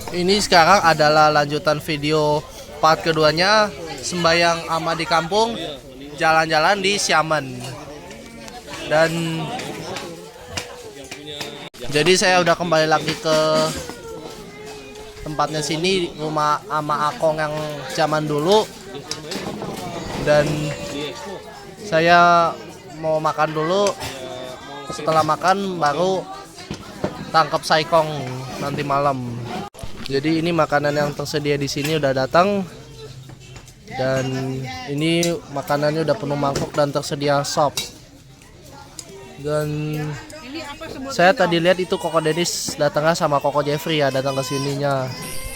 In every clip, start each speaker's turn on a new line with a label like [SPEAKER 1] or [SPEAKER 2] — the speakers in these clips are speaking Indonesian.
[SPEAKER 1] Ini sekarang adalah lanjutan video part keduanya, sembayang ama di kampung, jalan-jalan di Xiamen. Dan jadi saya udah kembali lagi ke tempatnya sini, rumah ama Akong yang zaman dulu. Dan saya mau makan dulu, setelah makan baru tangkap saikong nanti malam. Jadi ini makanan yang tersedia di sini udah datang, dan ini makanannya udah penuh mangkok dan tersedia sop. Dan saya tadi lihat itu Koko Dennis datangnya sama Koko Jeffrey ya, datang ke sininya.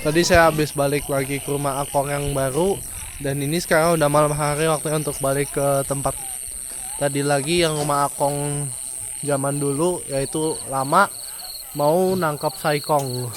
[SPEAKER 1] Tadi saya habis balik lagi ke rumah Akong yang baru, dan ini sekarang udah malam hari, waktunya untuk balik ke tempat tadi lagi yang rumah Akong zaman dulu, yaitu lama, mau nangkap saikong.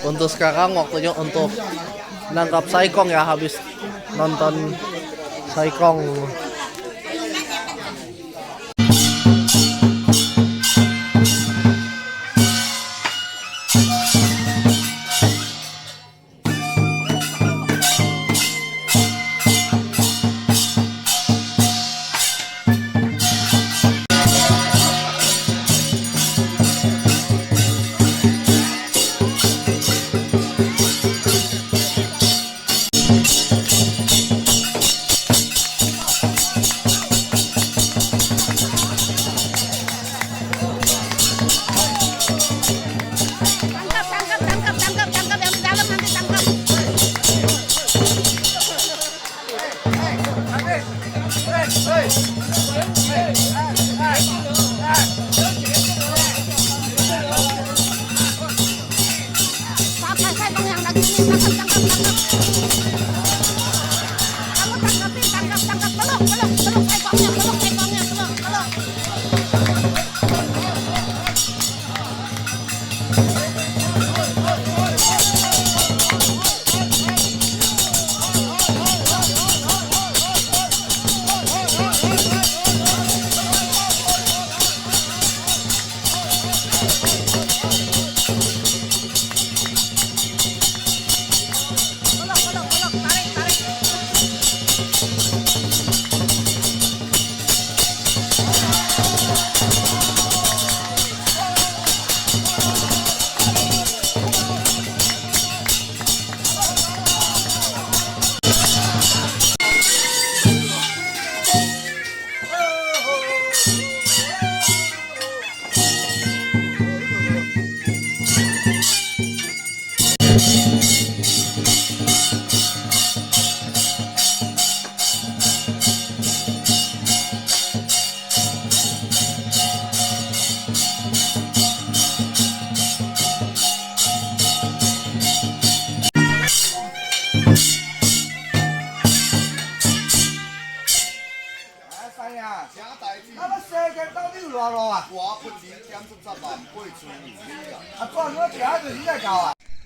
[SPEAKER 1] Untuk sekarang waktunya untuk nangkap saikong ya, habis nonton saikong.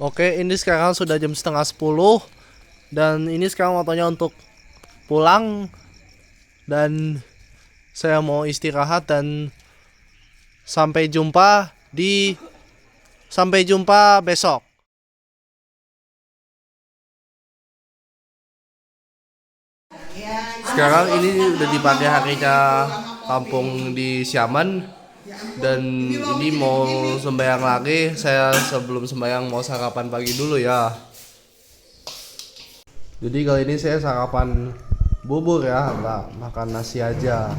[SPEAKER 1] Oke, ini sekarang sudah jam setengah 10, dan ini sekarang waktunya untuk pulang dan saya mau istirahat dan sampai jumpa besok. Sekarang ini udah di pagi harinya kampung di Xiamen dan ini mau sembahyang lagi. Saya sebelum sembahyang mau sarapan pagi dulu ya. Jadi kali ini saya sarapan bubur ya, nggak makan nasi aja.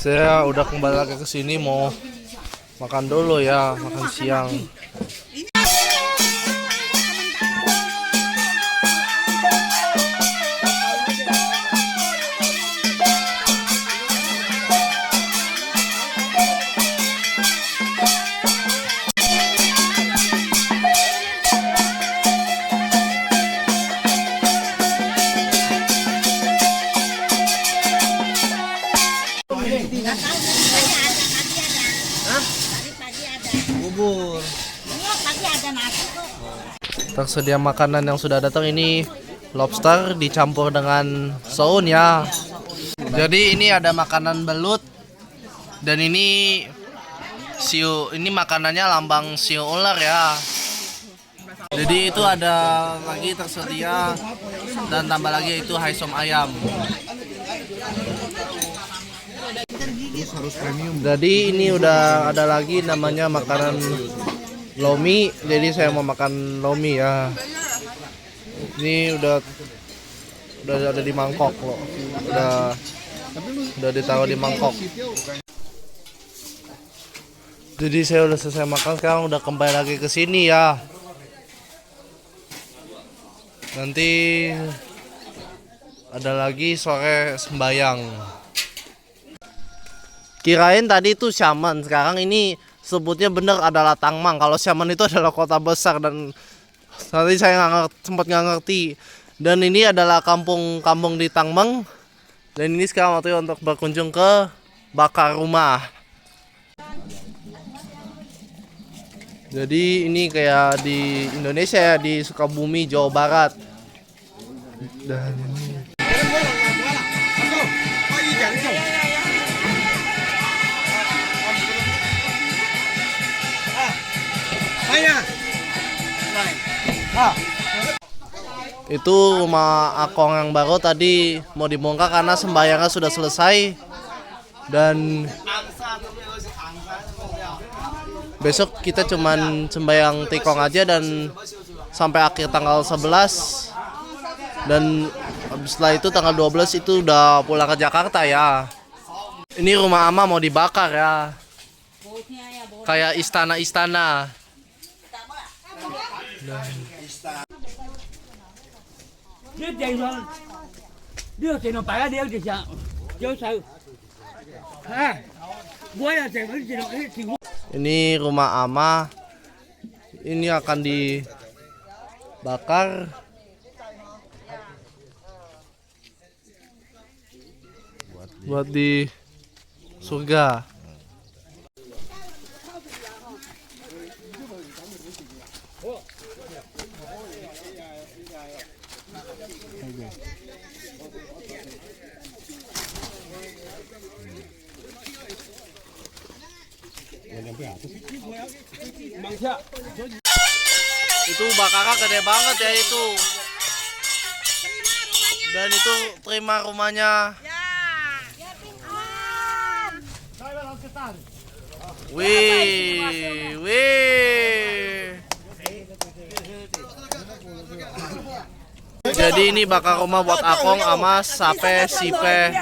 [SPEAKER 1] Saya udah kembali lagi ke sini mau makan dulu ya, makan siang. Bubur. Tersedia makanan yang sudah datang ini lobster dicampur dengan soun ya. Jadi ini ada makanan belut dan ini siu. Ini makanannya lambang siu ular ya. Jadi itu ada lagi tersedia dan tambah lagi itu haisom ayam. Jadi ini udah ada lagi namanya makanan lomi. Jadi saya mau makan lomi ya. Ini udah ada di mangkok loh. Udah ditaruh di mangkok. Jadi saya udah selesai makan, sekarang udah kembali lagi ke sini ya. Nanti ada lagi sore sembayang. Kirain tadi itu Xiamen, sekarang ini sebutnya bener adalah Tangmang. Kalau Xiamen itu adalah kota besar dan tadi saya sempat nggak ngerti. Dan ini adalah kampung di Tangmang. Dan ini sekarang waktunya untuk berkunjung ke bakar rumah. Jadi ini kayak di Indonesia ya, di Sukabumi, Jawa Barat. Dan ini itu rumah Akong yang baru tadi mau dibongkar karena sembayangnya sudah selesai dan besok kita cuman sembayang tikong aja dan sampai akhir tanggal 11 dan setelah itu tanggal 12 itu udah pulang ke Jakarta ya. Ini rumah Ama mau dibakar ya, kayak istana-istana. Ini rumah Ama ini akan dibakar buat di surga. Itu bakarnya gede banget ya itu. Dan itu terima rumahnya. Wih, wih. Jadi ini bakar rumah buat Akong sama Sape Sipe.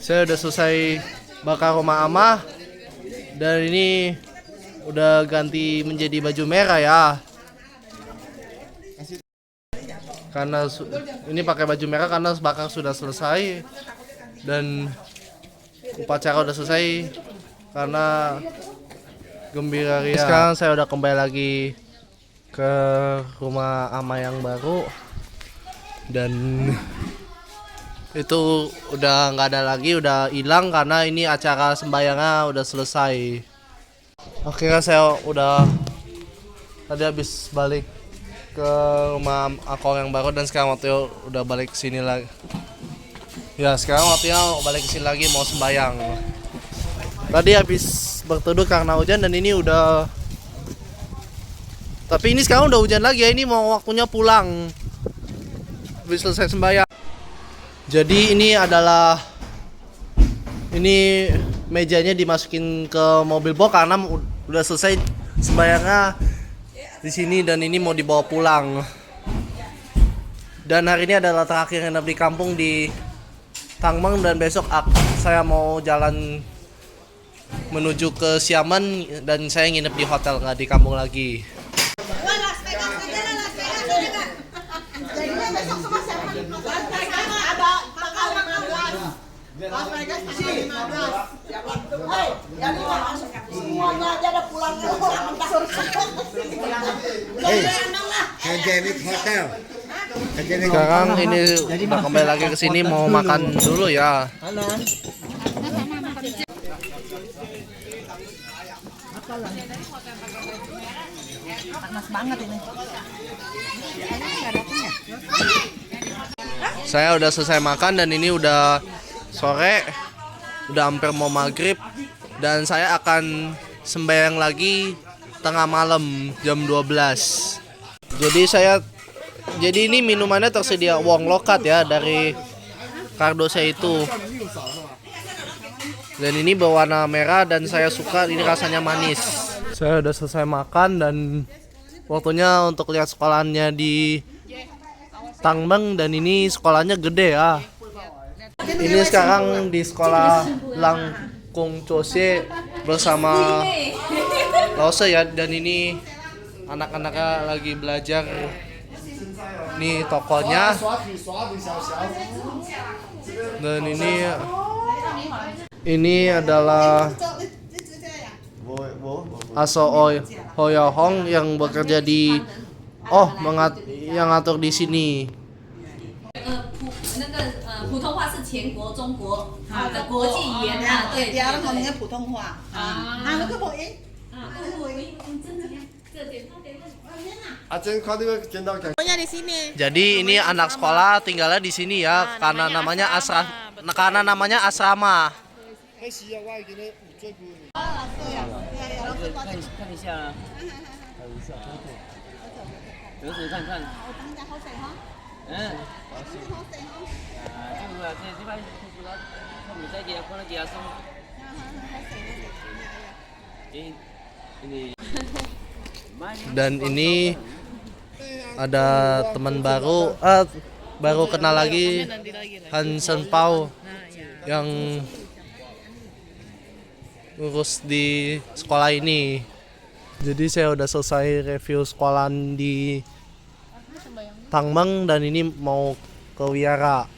[SPEAKER 1] Saya udah selesai bakar rumah Amah dan ini udah ganti menjadi baju merah ya. Karena ini pakai baju merah karena bakar sudah selesai dan upacara udah selesai karena gembira ria. Sekarang saya udah kembali lagi ke rumah Ama yang baru dan itu udah nggak ada lagi, udah hilang karena ini acara sembayangnya udah selesai. Akhirnya saya udah tadi habis balik ke rumah Akong yang baru dan sekarang waktunya udah balik ke sini lagi. Ya sekarang waktunya balik ke sini lagi mau sembayang. Tadi habis berteduh karena hujan dan ini udah. Tapi ini sekarang udah hujan lagi ya, ini mau waktunya pulang. Habis selesai sembayang. Jadi ini mejanya dimasukin ke mobil box karena udah selesai sembayangnya di sini dan ini mau dibawa pulang. Dan hari ini adalah terakhir nginep di kampung di Tangmeng dan besok saya mau jalan menuju ke Xiamen dan saya nginep di hotel, nggak di kampung lagi. Sekarang ini udah kembali lagi ke sini mau makan dulu ya.
[SPEAKER 2] Panas banget ini.
[SPEAKER 1] Saya udah selesai makan dan ini udah sore, udah hampir mau maghrib dan saya akan sembahyang lagi tengah malam jam 12. Jadi ini minumannya tersedia wong lokat ya dari kardo saya itu. Dan ini berwarna merah dan saya suka, ini rasanya manis. Saya udah selesai makan dan waktunya untuk lihat sekolahannya di Tangmeng dan ini sekolahnya gede ya. Ini sekarang di sekolah Langkung Chose bersama Lose ya, dan ini anak-anaknya lagi belajar. Ini tokonya. Dan ini adalah Aso Hoya Hong yang bekerja di yang ngatur di sini.
[SPEAKER 3] 普通话是全国中国的国际语言啊，对对对。
[SPEAKER 2] 那普通话啊，那个口音。
[SPEAKER 1] Jadi ini anak sekolah tinggalnya di sini ya, karena namanya asrama. Dan ini ada teman baru kenal lagi, Hansen Pau yang ngurus di sekolah ini. Jadi saya udah selesai review sekolahan di Tangmeng dan ini mau ke Wiyara.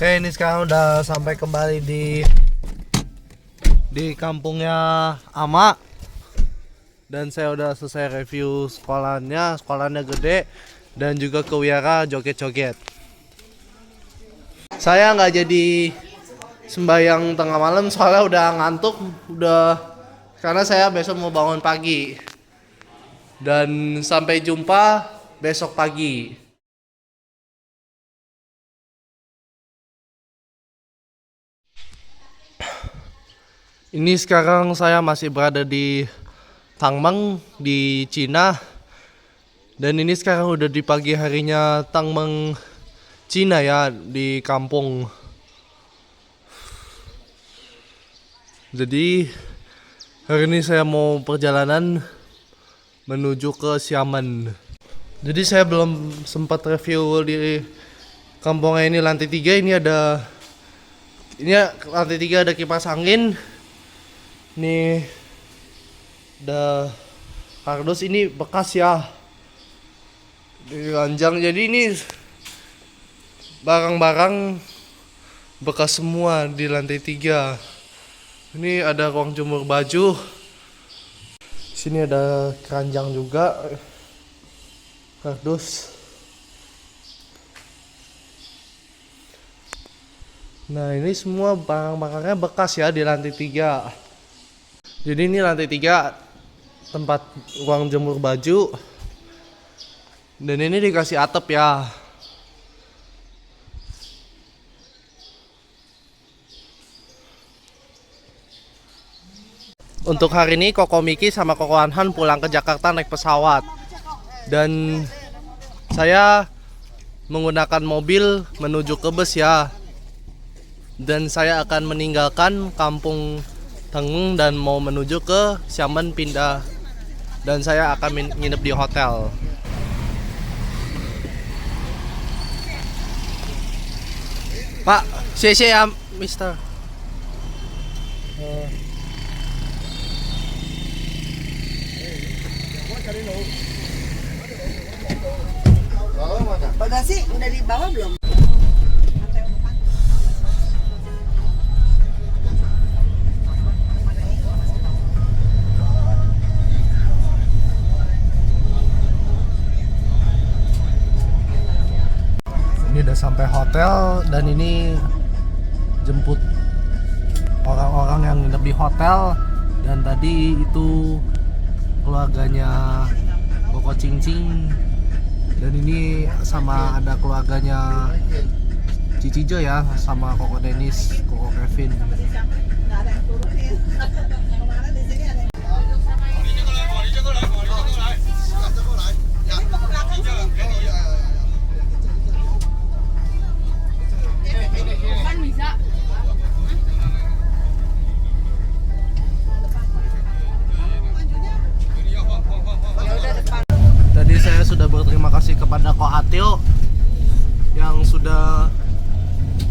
[SPEAKER 1] Oke, ini sekarang udah sampai kembali di kampungnya Ama. Dan saya udah selesai review sekolahannya gede dan juga ke Wiyara joget-joget. Saya nggak jadi sembahyang tengah malam soalnya udah ngantuk, karena saya besok mau bangun pagi. Dan sampai jumpa besok pagi. Ini sekarang saya masih berada di Tangmeng di Cina. Dan ini sekarang udah di pagi harinya Tangmeng Cina ya, di kampung. Jadi hari ini saya mau perjalanan menuju ke Xiamen. Jadi saya belum sempat review di kampungnya ini. Lantai 3 ini lantai 3 ada kipas angin. Nih ada kardus, ini bekas ya di ranjang, jadi ini barang-barang bekas semua di lantai 3. Ini ada ruang jemur baju, sini ada keranjang juga, kardus. Nah ini semua barang-barangnya bekas ya di lantai 3. Jadi ini lantai 3 tempat ruang jemur baju. Dan ini dikasih atap ya. Untuk hari ini Koko Miki sama Koko Anhan pulang ke Jakarta naik pesawat. Dan saya menggunakan mobil menuju ke bus ya. Dan saya akan meninggalkan kampung Tangmeng dan mau menuju ke Xiamen pindah. Dan saya akan nginep di hotel. Pak, xie ya, Mister.
[SPEAKER 2] Bagasi udah dibawa belum?
[SPEAKER 1] Ini udah sampai hotel dan ini jemput orang-orang yang nginep di hotel. Dan tadi itu keluarganya Koko Cincin. Dan ini sama ada keluarganya Cici Jo ya, sama Koko Dennis, Koko Kevin. Tadi saya sudah berterima kasih kepada Ko Atio yang sudah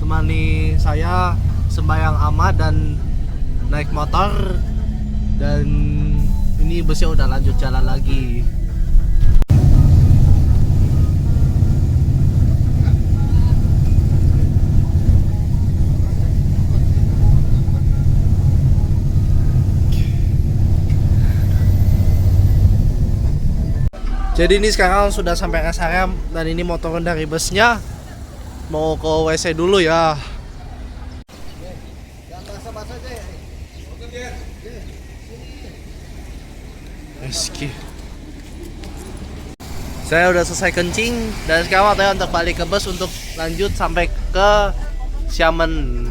[SPEAKER 1] temani saya sembahyang Ama dan naik motor. Dan ini busnya udah lanjut jalan lagi. Jadi ini sekarang sudah sampai rest area dan ini mau turun dari busnya, mau ke WC dulu ya. Meski saya udah selesai kencing dan sekarang waktunya untuk balik ke bus untuk lanjut sampai ke Xiamen.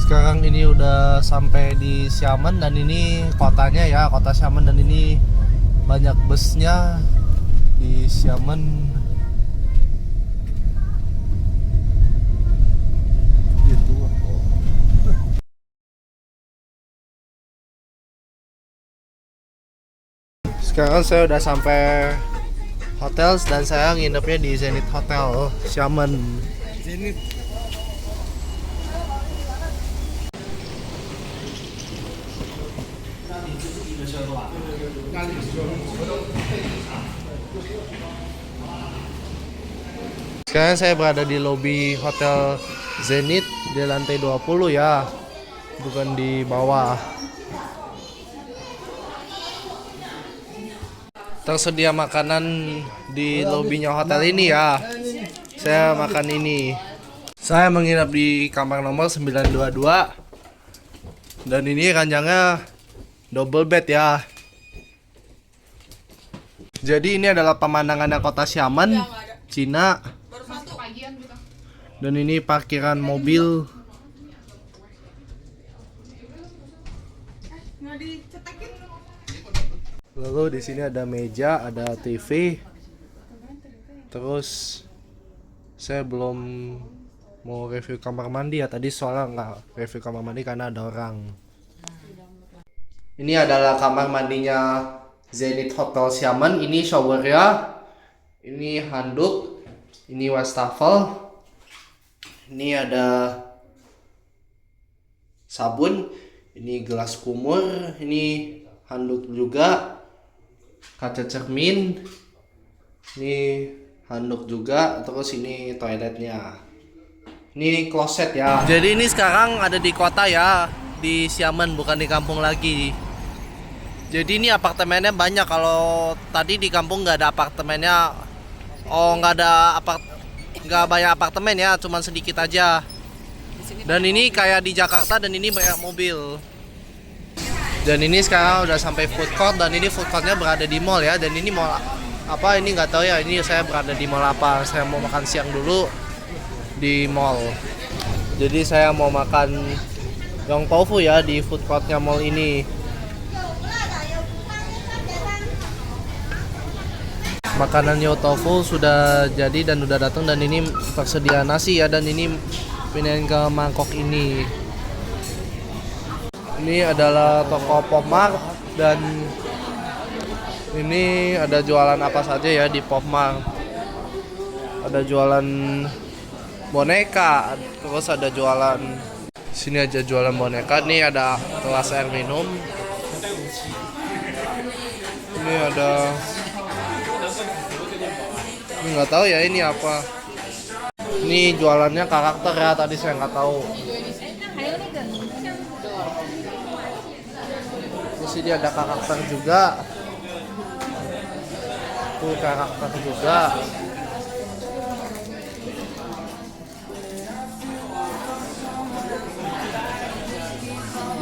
[SPEAKER 1] Sekarang ini udah sampai di Xiamen dan ini kotanya ya, kota Xiamen, dan ini banyak busnya di Xiamen. Sekarang saya udah sampai hotel dan saya nginepnya di Zenith Hotel Xiamen. Zenith. Sekarang saya berada di lobi Hotel Zenith di lantai 20 ya, bukan di bawah. Tersedia makanan di lobinya hotel ini ya. Saya makan ini. Saya menginap di kamar nomor 922. Dan ini ranjangnya double bed ya. Jadi ini adalah pemandangannya kota Xiamen, Cina. Dan ini parkiran mobil. Lalu di sini ada meja, ada TV. Terus saya belum mau review kamar mandi ya. Tadi soalnya nggak review kamar mandi karena ada orang. Ini adalah kamar mandinya Zenith Hotel Xiamen. Ini showernya. Ini handuk. Ini wastafel. Ini ada sabun. Ini gelas kumur. Ini handuk juga. Kaca cermin, ini handuk juga, terus ini toiletnya, ini kloset ya. Jadi ini sekarang ada di kota ya, di Xiamen, bukan di kampung lagi. Jadi ini apartemennya banyak. Kalau tadi di kampung nggak ada apartemennya, nggak banyak apartemen ya, cuman sedikit aja. Dan ini kayak di Jakarta, dan ini banyak mobil. Dan ini sekarang udah sampai food court, dan ini food courtnya berada di mall ya. Dan ini mall apa ini nggak tahu ya. Ini saya berada di mall apa. Saya mau makan siang dulu di mall. Jadi saya mau makan yong tofu ya di food courtnya mall ini. Makanan yong tofu sudah jadi dan udah datang, dan ini tersedia nasi ya. Dan ini pindahin ke mangkok ini. Ini adalah toko Popmart, dan ini ada jualan apa saja ya di Popmart. Ada jualan boneka, terus ada jualan, sini aja jualan boneka. Nih ada gelas air minum. Ini ada, ini nggak tahu ya ini apa. Ini jualannya karakter ya, tadi saya nggak tahu. Di sini ada karakter juga. Tuh karakter juga.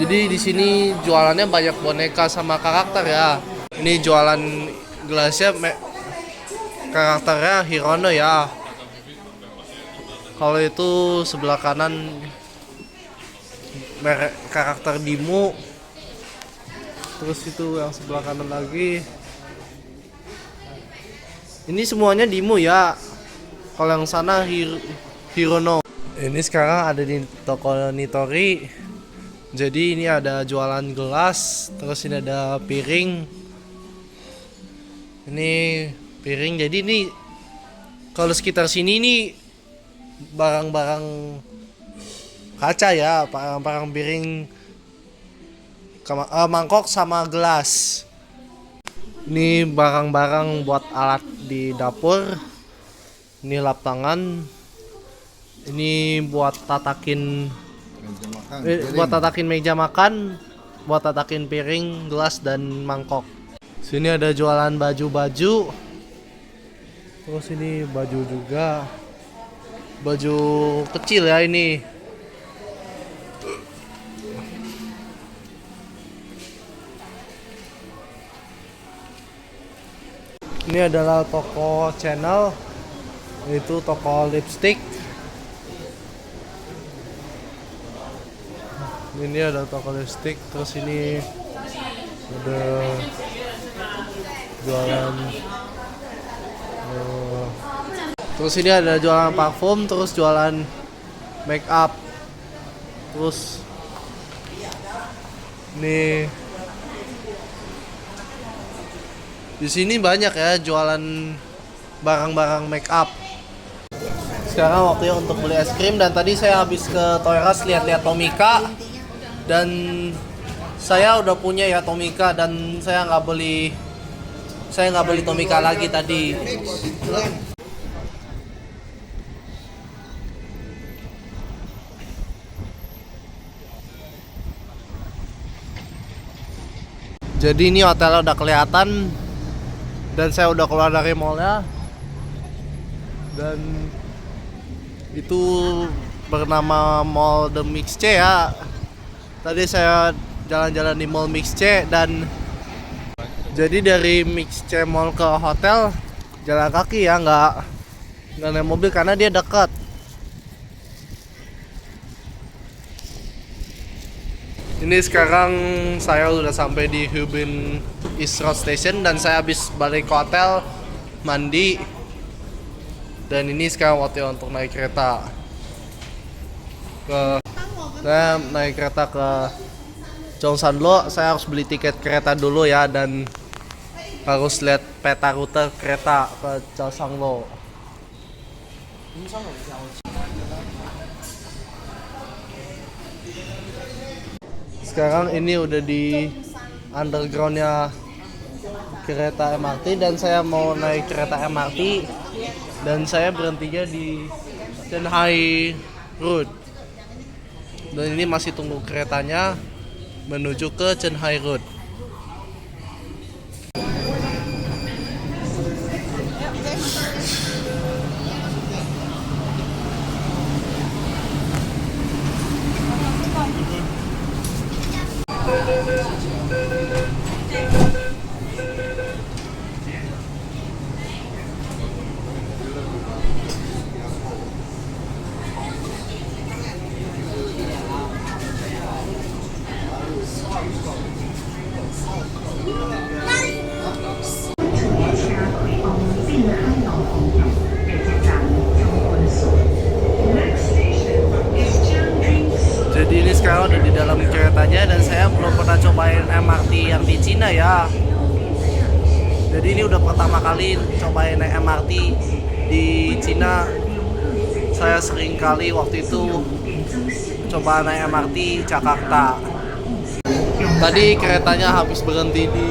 [SPEAKER 1] Jadi di sini jualannya banyak boneka sama karakter ya. Ini jualan gelasnya karakternya Hirono ya. Kalau itu sebelah kanan merek karakter Dimu. Terus itu yang sebelah kanan lagi. Ini semuanya Dimu ya. Kalau yang sana Hirono. Ini sekarang ada di toko Nitori. Jadi ini ada jualan gelas. Terus ini ada piring. Ini piring. Jadi ini kalau sekitar sini nih barang-barang kaca ya. Barang-barang piring, mangkok sama gelas. Ini barang-barang buat alat di dapur. Ini lap tangan. Ini buat tatakin meja makan, buat tatakin piring, gelas dan mangkok. Sini ada jualan baju-baju. Terus ini baju juga. Baju kecil ya ini. Ini adalah toko channel, itu toko lipstick. Ini ada toko listrik, terus ini ada jualan terus ini ada jualan parfum, terus jualan make up, terus nih di sini banyak ya jualan barang-barang make up. Sekarang waktunya untuk beli es krim, dan tadi saya habis ke Toys lihat-lihat Tomika, dan saya udah punya ya Tomika, dan saya nggak beli Tomika lagi tadi. Jadi ini hotelnya udah kelihatan, dan saya udah keluar dari mallnya, dan itu bernama Mall The Mix C ya. Tadi saya jalan-jalan di Mall Mix C, dan jadi dari Mix C Mall ke hotel jalan kaki ya, nggak naik mobil karena dia dekat. Ini sekarang saya udah sampai di Hubin East Road Station, dan saya habis balik ke hotel, mandi, dan ini sekarang waktunya untuk naik kereta naik kereta ke Cheongsanlo. Saya harus beli tiket kereta dulu ya, dan harus lihat peta rute kereta ke Cheongsanlo. Sekarang ini udah di undergroundnya kereta MRT, dan saya mau naik kereta MRT, dan saya berhentinya di Chenhai Road, dan ini masih tunggu keretanya menuju ke Chenhai Road. Jadi ini sekarang udah di dalam keretanya, dan saya belum pernah cobain MRT yang di Cina ya. Jadi ini udah pertama kali cobain naik MRT di Cina. Saya sering kali waktu itu coba naik MRT Jakarta. Tadi keretanya habis berhenti di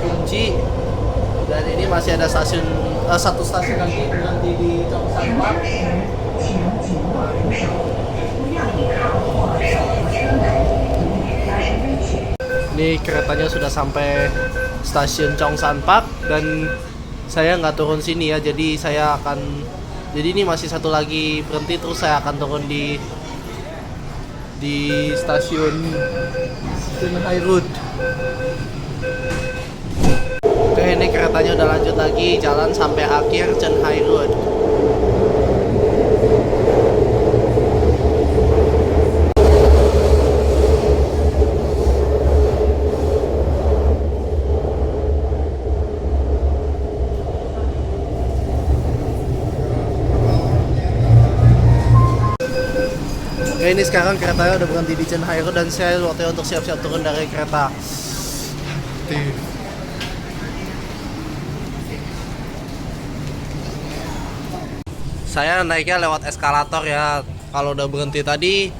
[SPEAKER 1] Kunci, dan ini masih ada satu stasiun lagi berhenti di Cheongsan Park. Ini keretanya sudah sampai stasiun Cheongsan Park, dan saya nggak turun sini ya. Jadi ini masih satu lagi berhenti, terus saya akan turun di stasiun Chenhai Road. Oke, ini keretanya udah lanjut lagi jalan sampai akhir Chenhai Road. Oke, ini sekarang keretanya udah berhenti di Chenhai Road, dan saya waktunya untuk siap-siap turun dari kereta. Saya naiknya lewat eskalator ya. Kalau udah berhenti tadi,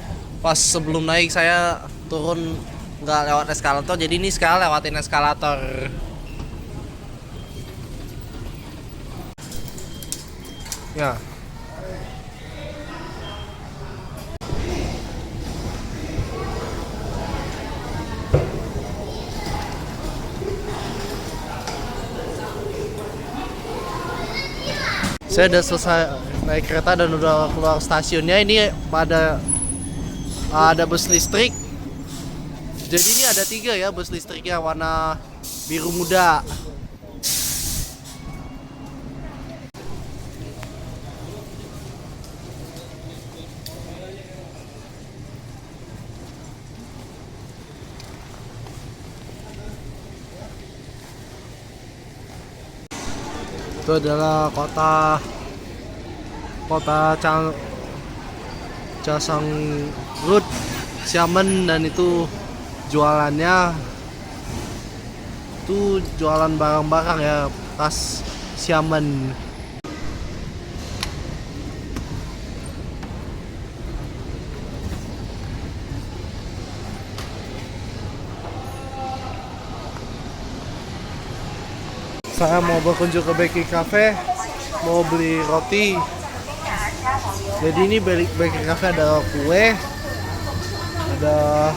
[SPEAKER 1] pas sebelum naik saya turun nggak lewat eskalator. Jadi ini sekarang lewatin eskalator. Ya. Saya udah selesai naik kereta dan udah keluar stasiunnya. Ini ada bus listrik. Jadi ini ada 3 ya bus listriknya, warna biru muda. Itu adalah kota Chasangrud, Xiamen, dan itu jualannya itu jualan barang-barang ya khas Xiamen. Saya mau berkunjung ke Bakery Cafe, mau beli roti. Jadi ini Bakery Cafe ada kue, ada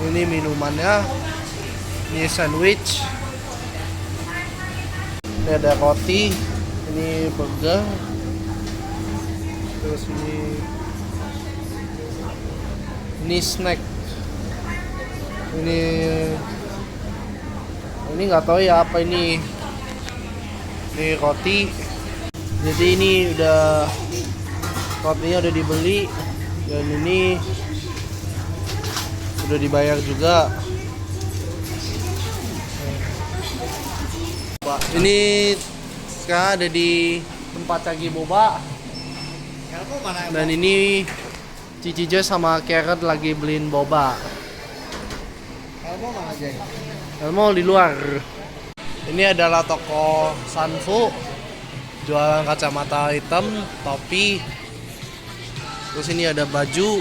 [SPEAKER 1] ini minumannya, ini sandwich, ini ada roti, ini burger, terus ini snack, ini nggak tahu ya apa ini roti. Jadi ini rotinya udah dibeli dan ini udah dibayar juga. Ini sekarang ada di tempat Cagi Boba, dan ini Cici Joy sama Carrot lagi beliin boba. Elmo di luar. Ini adalah toko Sanfu, jualan kacamata hitam, topi. Terus ini ada baju.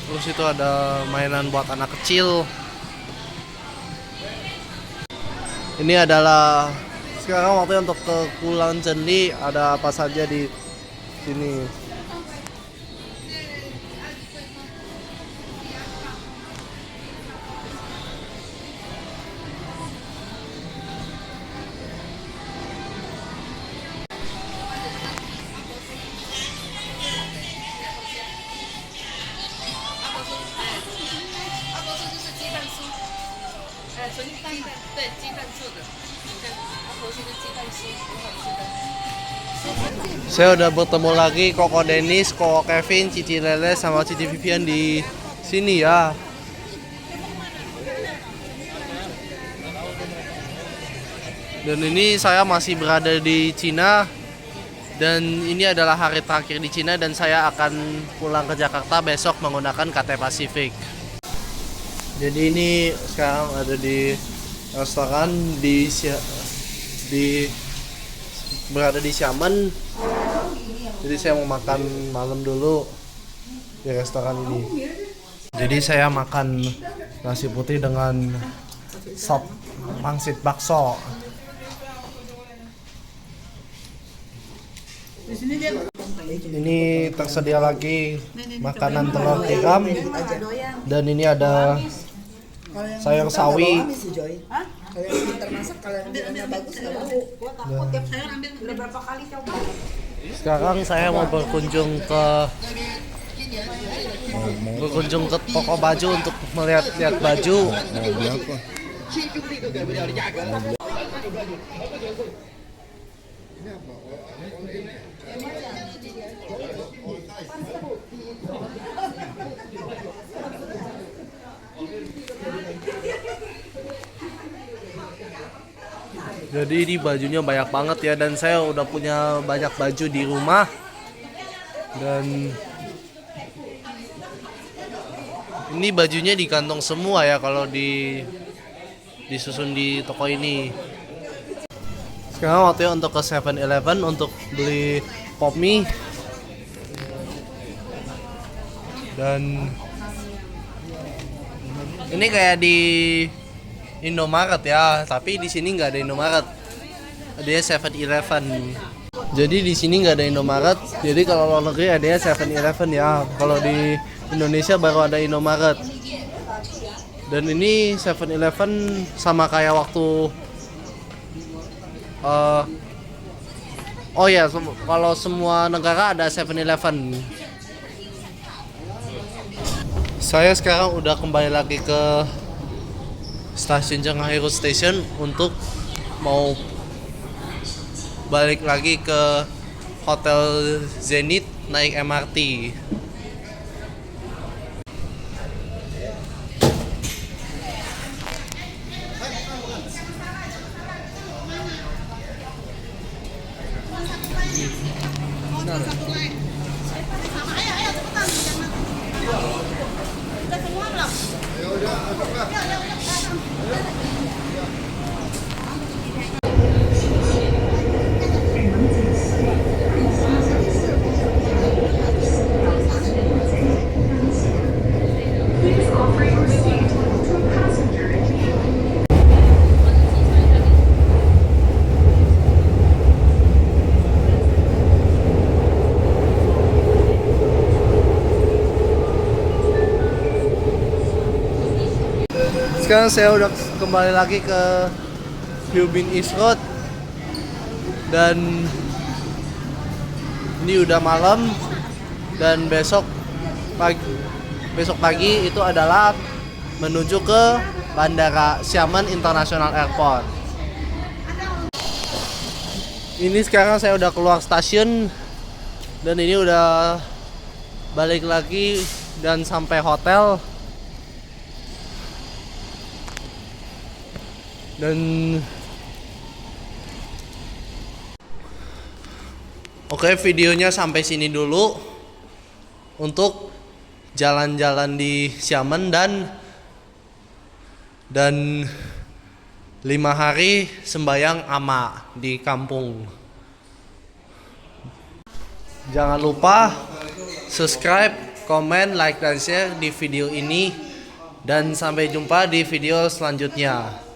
[SPEAKER 1] Terus itu ada mainan buat anak kecil. Ini adalah sekarang waktunya untuk ke Kulan Cendi. Ada apa saja di sini? Saya udah bertemu lagi Koko Dennis, Koko Kevin, Cici Lele, sama Cici Vivian di sini ya. Dan ini saya masih berada di Cina, dan ini adalah hari terakhir di Cina, dan saya akan pulang ke Jakarta besok menggunakan KT Pacific. Jadi ini sekarang ada di restoran berada di Xiamen. Jadi saya mau makan malam dulu di restoran ini. Jadi saya makan nasi putih dengan sop pangsit bakso. Ini tersedia lagi makanan telur tiram, dan ini ada sayur sawi.
[SPEAKER 2] Kalau yang pintar masak, kalau yang bilangnya bagus nggak mau. Gua takut tiap sayur ambil udah berapa kali coba.
[SPEAKER 1] Sekarang saya mau berkunjung ke toko baju untuk melihat baju. Jadi ini bajunya banyak banget ya, dan saya udah punya banyak baju di rumah. Dan ini bajunya di kantong semua ya kalau disusun di toko ini. Sekarang waktunya untuk ke 7-Eleven untuk beli pop mie. Dan ini kayak di Indomaret ya, tapi di sini nggak ada Indomaret. Adanya 7-Eleven. Jadi di sini nggak ada Indomaret. Jadi kalau luar negeri adanya 7-Eleven ya. Kalau di Indonesia baru ada Indomaret. Dan ini 7-Eleven sama kayak waktu kalau semua negara ada 7-Eleven. Saya sekarang udah kembali lagi ke stasiun Changhai Road Station untuk mau balik lagi ke Hotel Zenith naik MRT. Sekarang saya udah kembali lagi ke Hyubin East Road dan ini udah malam dan besok pagi itu adalah menuju ke Bandara Xiamen International Airport. Ini sekarang saya udah keluar stasiun dan ini udah balik lagi dan sampai hotel. Dan oke, videonya sampai sini dulu untuk jalan-jalan di Xiamen dan 5 hari sembayang ama di kampung. Jangan lupa subscribe, komen, like dan share di video ini dan sampai jumpa di video selanjutnya.